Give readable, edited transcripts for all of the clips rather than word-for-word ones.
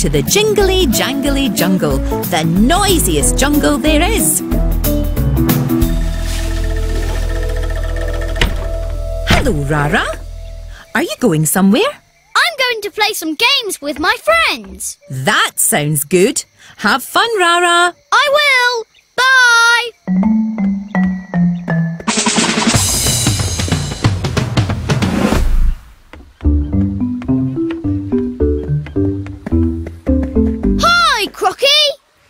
to the jingly jangly jungle, the noisiest jungle there is. Hello, Rara. Are you going somewhere? I'm going to play some games with my friends. That sounds good. Have fun, Rara. I will. Bye. Hi, Crocky.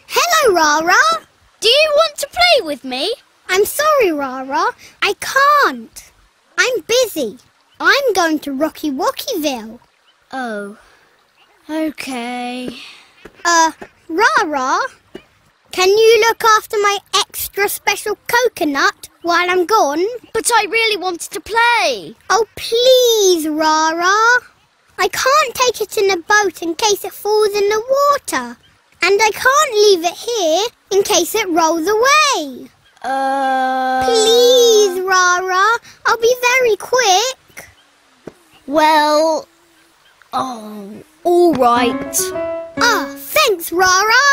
Hello, Rara. Do you want to play with me? I'm sorry, Rara. I can't. I'm busy. I'm going to Rocky Wockyville. Oh, okay. Rara, can you look after my extra special coconut while I'm gone? But I really wanted to play. Oh, please, Rara. I can't take it in a boat in case it falls in the water. And I can't leave it here in case it rolls away. Please, Rara. I'll be very quick. Well, all right. Thanks, Rara.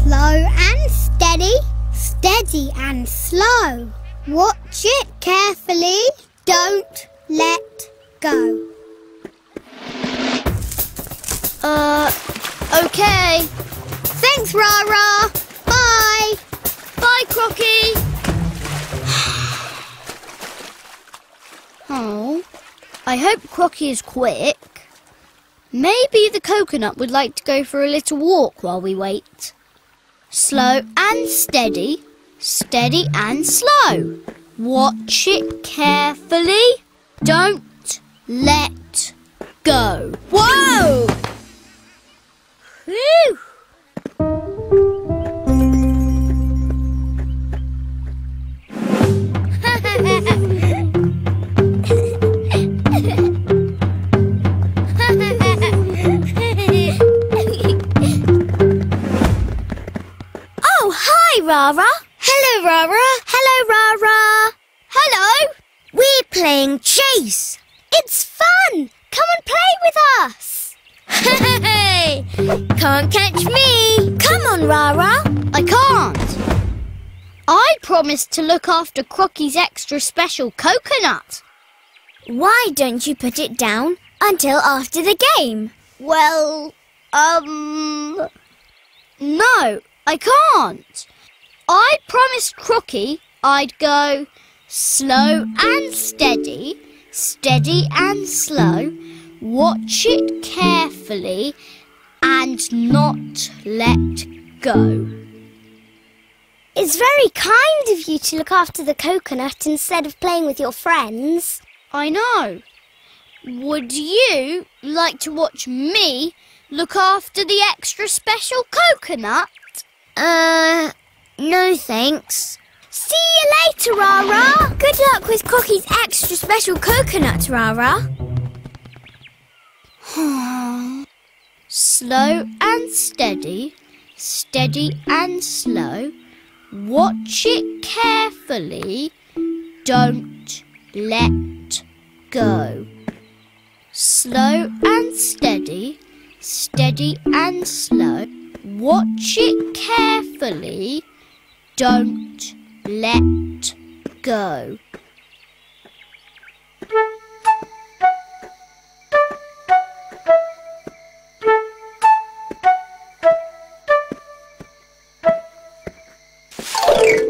Slow and steady, steady and slow. Watch it carefully, don't let go. Okay. Thanks, Rara. Bye. Bye, Crocky. Oh, I hope Crocky is quick. Maybe the coconut would like to go for a little walk while we wait. Slow and steady, steady and slow. Watch it carefully. Don't let go. Whoa! Whew! Oh, hi, Rara. Hello, Rara. Hello, Rara. Hello. We're playing chase. It's fun. Come and play with us. Hey! Can't catch me. Come on, Rara. I can't. I promised to look after Crocky's extra special coconut. Why don't you put it down until after the game? Well, no, I can't. I promised Crocky I'd go slow and steady, steady and slow, watch it carefully and not let go. It's very kind of you to look after the coconut instead of playing with your friends. I know. Would you like to watch me look after the extra special coconut? No thanks. See you later, Rara. Good luck with Crocky's extra special coconut, Rara. Slow and steady, steady and slow. Watch it carefully. Don't let go. Slow and steady, steady and slow. Watch it carefully. Don't let go.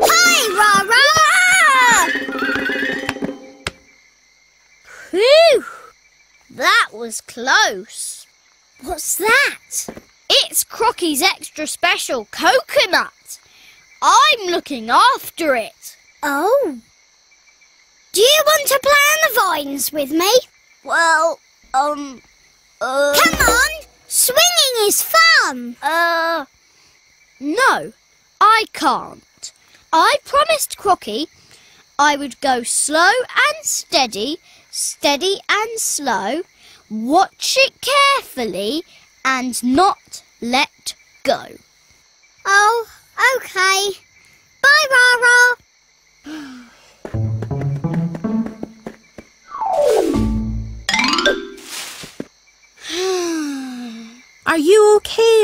Hi, Rara! Phew! That was close. What's that? It's Crocky's extra special coconut. I'm looking after it. Oh. Do you want to play on the vines with me? Well, Come on! Swinging is fun! No, I can't. I promised Crocky I would go slow and steady, steady and slow, watch it carefully and not let go. Oh, okay. Bye, Rara. Are you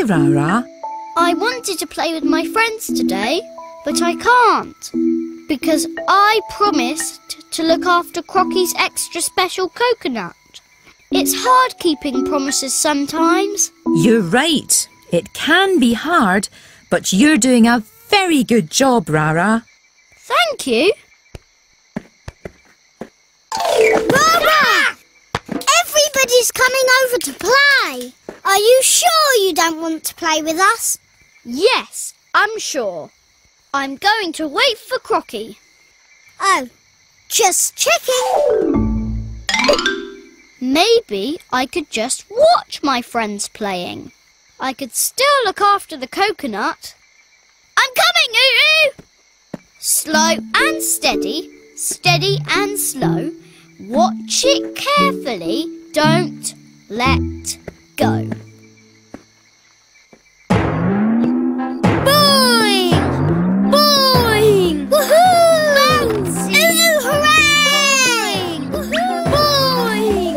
Rara? I wanted to play with my friends today, but I can't. Because I promised to look after Crocky's extra special coconut. It's hard keeping promises sometimes. You're right. It can be hard, but you're doing a very good job, Rara. Thank you. Rara! Everybody's coming over to play. Are you sure you don't want to play with us? Yes, I'm sure. I'm going to wait for Crocky. Oh, just checking. Maybe I could just watch my friends playing. I could still look after the coconut. I'm coming, Uru! Slow and steady, steady and slow. Watch it carefully, don't let go. Boing! Boing! Woohoo! Bouncy! Ooh, hooray! Woohoo! Boing!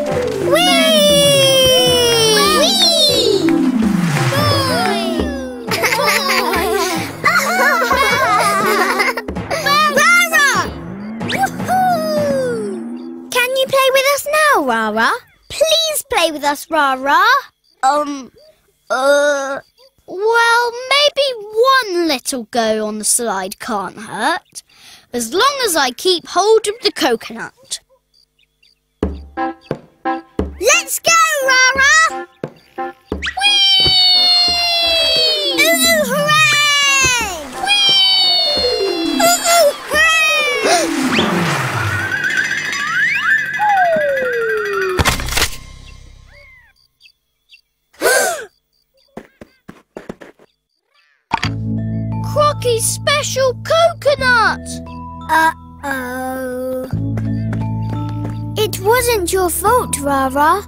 Whee! Whee! Boing! Rara! Woohoo! Can you play with us now, Rara? Please play with us, Rara. Well, maybe one little go on the slide can't hurt, as long as I keep hold of the coconut. Let's go, Rara! Whee! Ooh, hooray! Whee! Ooh, hooray! Crocky's special coconut! Uh-oh. It wasn't your fault, Rara.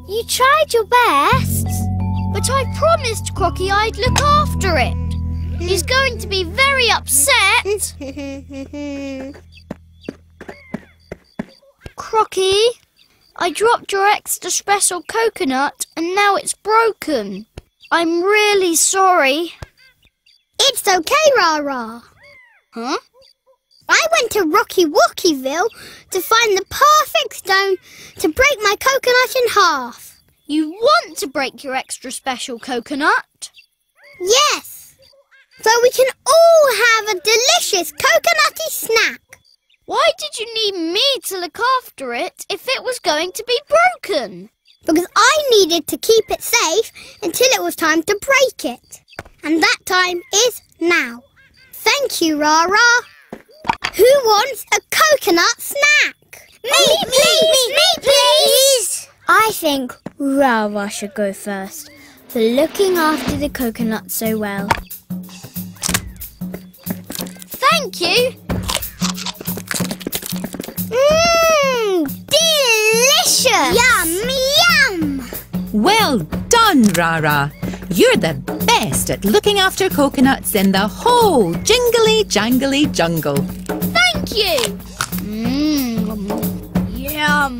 You tried your best. But I promised Crocky I'd look after it. He's going to be very upset. Crocky, I dropped your extra special coconut and now it's broken. I'm really sorry. It's okay, Rara. Huh? I went to Rocky Wookieville to find the perfect stone to break my coconut in half. You want to break your extra special coconut? Yes, so we can all have a delicious coconutty snack. Why did you need me to look after it if it was going to be broken? Because I needed to keep it safe until it was time to break it. And that time is now. Thank you, Rara. Who wants a coconut snack? Me, please. I think Rara should go first for looking after the coconut so well. Thank you. Delicious. Yum. Well done, Rara. You're the best at looking after coconuts in the whole jingly-jangly jungle. Thank you. Yum.